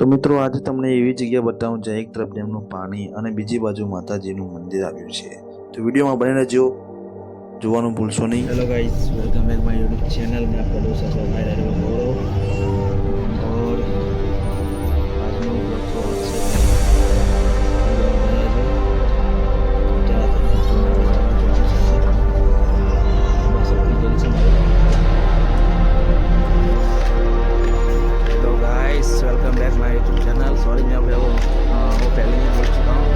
તો મિત્રો આજે તમને એવી જગ્યા બતાવું જ્યાં એક તરફ ડેમનું પાણી અને બીજી બાજુ માતાજીનું મંદિર આવ્યું છે। તો વિડીયોમાં બની રહેજો, જોવાનું ભૂલશો નહીં। Hello guys, welcome back my YouTube channel में आपका दोस्त आपका भाई राइडर गौरव। और आज मैं ब्लॉग को आपसे hello guys, welcome back my YouTube channel. Sorry मैं वो पहले ही बोल चुका हूँ।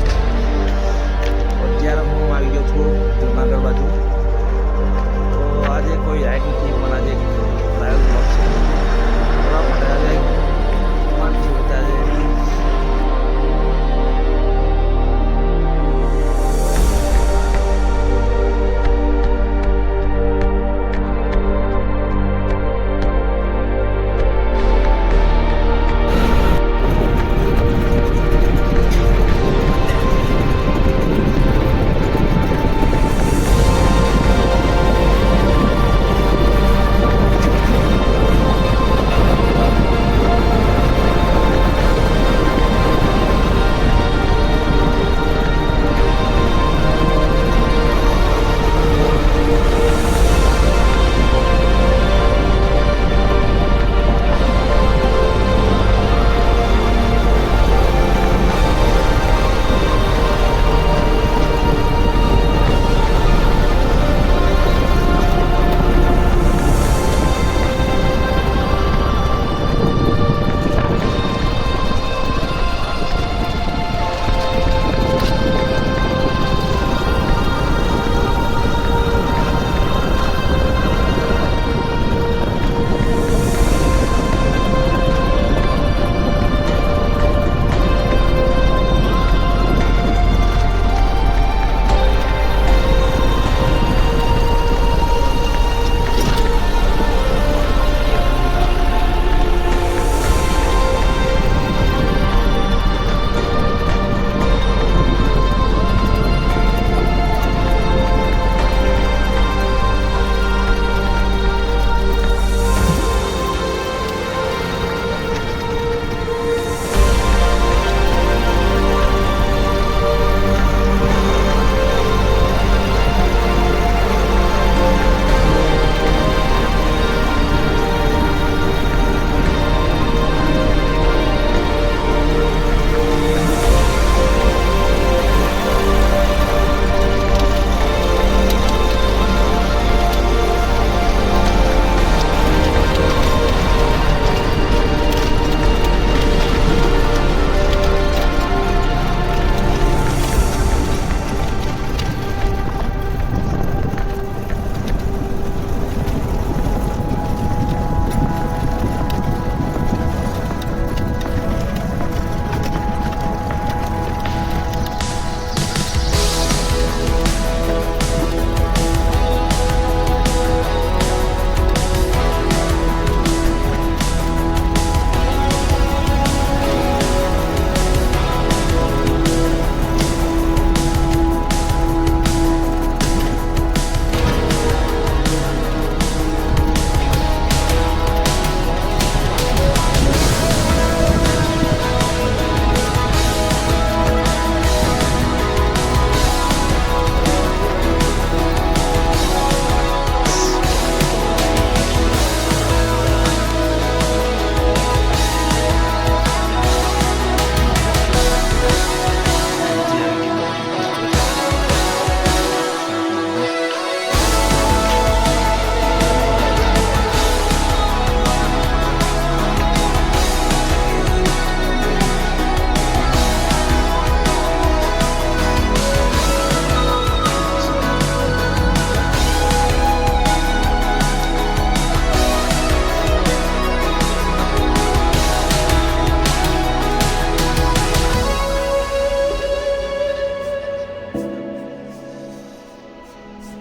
અત્યારે હું આવી ગયો છું જૂનાગઢ બાજુ। તો આજે કોઈ રાઈડ નથી, પણ આજે ટ્રાયલ બ્લોગ છે। થોડા માટે આજે પાણી વચ્ચે આજે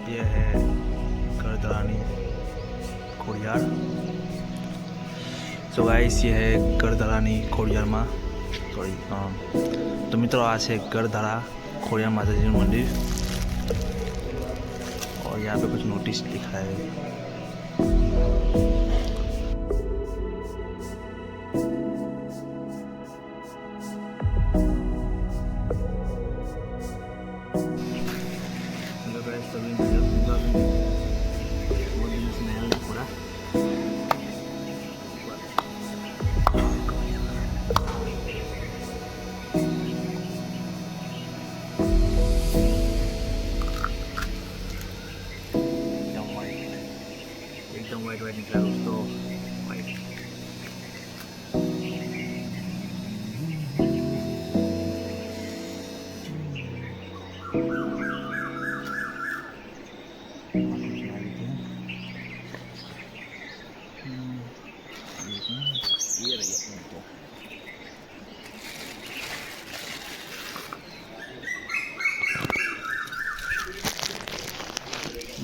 ये है करदरानी खोड़ियार। तो गाइस ये है करदरानी खोड़ियार में सॉरी तो मित्रों आ है करदरा खोड़ियार माता जी मंदिर। और यहाँ पे कुछ नोटिस लिखा है।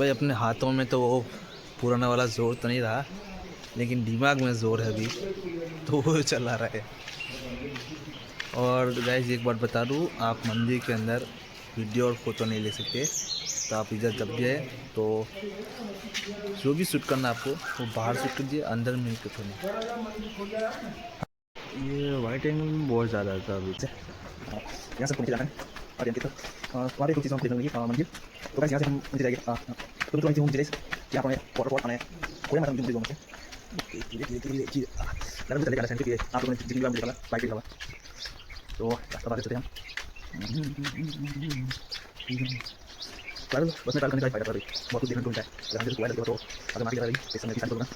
भाई अपने हाथों में तो वो पुराना वाला जोर तो नहीं रहा, लेकिन दिमाग में जोर है अभी, तो वो चला रहा है। और गाइस एक बात बता दूँ, आप मंदिर के अंदर वीडियो और फोटो नहीं ले सकते। तो आप इधर जब गए तो जो भी शूट करना आपको वो बाहर शूट कीजिए, अंदर में तो नहीं। ये वाइट एंगल में बहुत ज़्यादा था अभी। यहाँ से नीचे जाना है और यहाँ की तरफ वहाँ पे कुछ चीज़ हम देखने लगी मंदिर। तो गाइस यहाँ से हम नीचे जाएंगे। तो दोस्तों हम नीचे कि आप हमें वाटरफॉल आना है कोई मतलब मुझे मुझे धीरे लड़के चले जाना है आप लोगों ने जितनी बार मुझे बोला बाइक चला तो रास्ता बाहर चलते हैं हम। बस में ट्राई करने का फायदा रही बहुत कुछ देखने को मिलता है। अगर हमसे कोई तो अगर मार्केट रही इस समय किसान को ना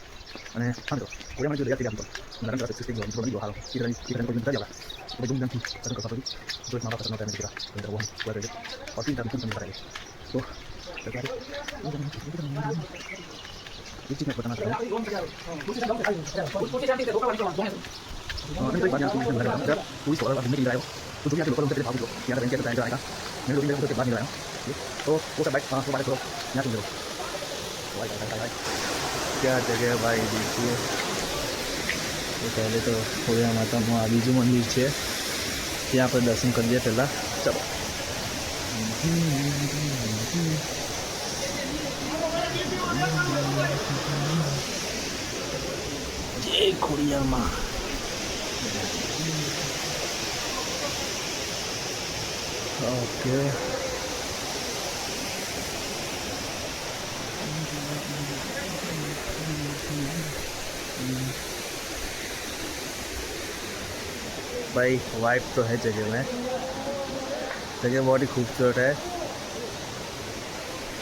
અને હા મિત્રો કોઈ માં જો રહ્યા હતા મને રંગ રાસ્તે સ્ટિક જોડવાની બહાર ઈરાની કોઈ નથી આવ્યા તો જુમ જમ થી તો કસા કરી જો મારા પાસનો ટાઈમ દીકરા તો वो पूरा दे और तीन टाइम समझ पाएंगे तो क्या ये चीज मैं बताना चाहता हूं तो बात आपको समझ रहा है पुलिस वाला घूमने नहीं रहा है तो दुनिया के लोगों से भाग लो यहां बैंक के आएगा मेरे लोग के बाद नहीं रहा तो वो सब बाइक तो बाइक करो यहां सुन लो क्या जगह है भाई, देखिए। तो पहले तो खोया माता નું આ બીજું મંદિર છે, ત્યાં આપણે દર્શન કરીએ પહેલાં। ચલો જય ખોડિયારમાં। ઓકે भाई वाइब तो है जगह में, जगह बहुत ही खूबसूरत है।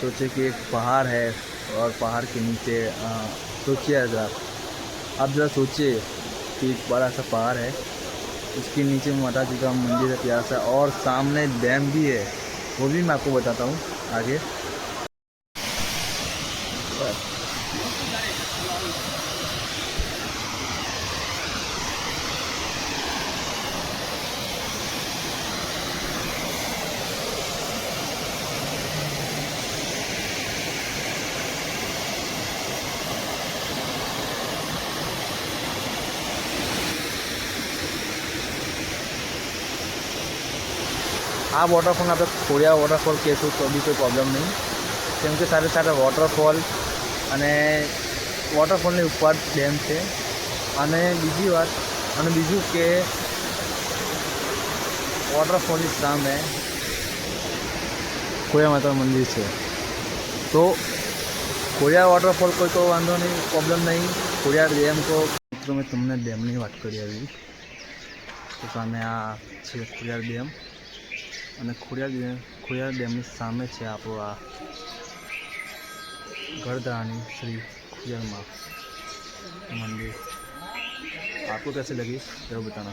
सोचे कि एक पहाड़ है और पहाड़ के नीचे सोचिए अगर आप ज़रा सोचिए कि एक बड़ा सा पहाड़ है, उसके नीचे माता जी का मंदिर है प्यारा सा, और सामने डैम भी है, वो भी मैं आपको बताता हूँ आगे। આ વોટરફોલ આપણે ખોડિયાર વોટરફોલ કહેશું તો બી કોઈ પ્રોબ્લેમ નહીં, કેમ કે સાથે સાથે વોટરફોલ અને વોટરફોલની ઉપર ડેમ છે। અને બીજી વાત અને બીજું કે વોટરફોલની સામે ખોડિયાર માતાનું મંદિર છે। તો ખોડિયાર વોટરફોલ કોઈ તો વાંધો નહીં, પ્રોબ્લેમ નહીં। ખોડિયાર ડેમ તો મિત્રો મેં તમને ડેમની વાત કરી આવી, તો સામે આ છે ખોડિયાર ડેમ, અને ખોડિયાર ડેમની સામે છે આપણું આ गढ़दानी श्री खुजर माँ मंदिर। आपको कैसे लगी जरूर बताना।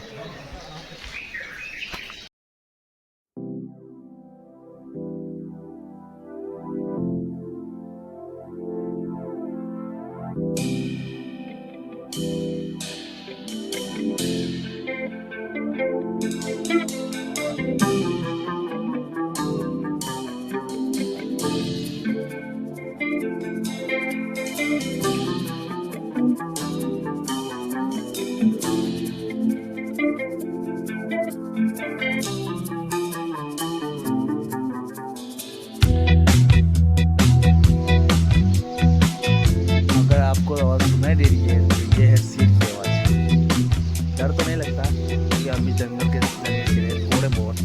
सुनाई दे रही है तो ये है सीट की आवाज़। डर तो नहीं लगता क्योंकि हम भी जंगल के लगने के लिए थोड़े बहुत,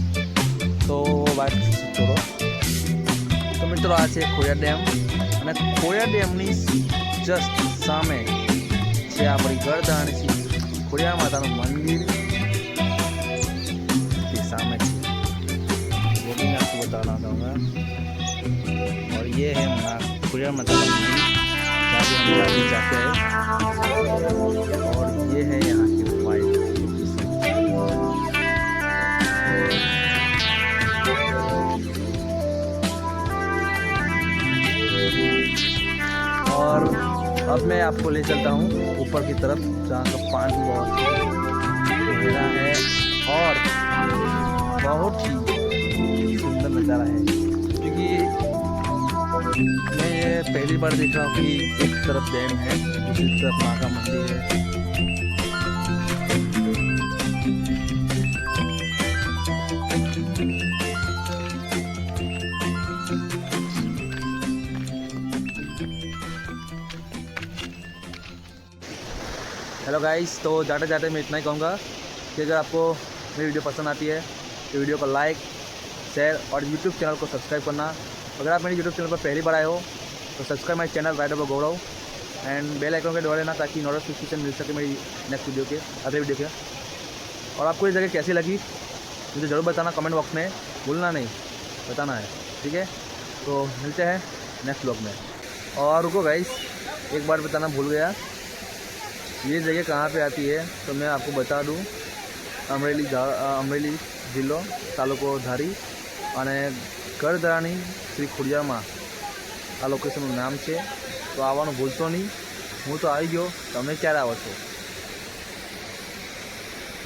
तो बात छोड़ो। तो मित्रों आ છે ખોડિયાર ડેમ, અને ખોડિયાર ડેમની જસ્ટ સામે છે આપણી ગળદાણી ખોડિયાર માતાનું મંદિર, के सामने છે, वो भी मैं आपको बताना चाहूँगा। और ये है खोडियार माता का मंदिर, जहाँ हम जाते हैं। और ये है यहाँ की वाइब। और अब मैं आपको ले चलता हूँ ऊपर की तरफ, जहाँ का पानी बहुत गहरा है और बहुत ही सुंदर नज़ारा है। क्योंकि मैं ये पहली बार देखा कि एक तरफ डैम है, दूसरी तरफ माँ का मंदिर है। हेलो गाइस, तो जाते जाते मैं इतना ही कहूँगा कि अगर आपको मेरी वीडियो पसंद आती है तो वीडियो को लाइक, शेयर और यूट्यूब चैनल को सब्सक्राइब करना। अगर आप मेरे यूट्यूब चैनल पर पहली बार आए हो तो subscribe my channel Rider Gaurav and bell icon के दबा लेना ताकि नोटिफिकेशन मिल सके मेरी नेक्स्ट वीडियो के, अगले वीडियो के। और आपको ये जगह कैसी लगी मुझे ज़रूर बताना कमेंट बॉक्स में, भूलना नहीं, बताना है, ठीक है। तो मिलते हैं नेक्स्ट ब्लॉग में। और रुको गाइस, एक बार बताना भूल गया, ये जगह कहाँ पे आती है तो मैं आपको बता दूँ। અમરેલી જિલ્લો, તાલુકો ધારી અને ગઢધરાની શ્રી ખોડિયારમાં આ લોકેશનનું નામ છે। તો આવવાનું ભૂલશો નહીં। હું તો આવી ગયો, તમે ક્યારે આવો છો?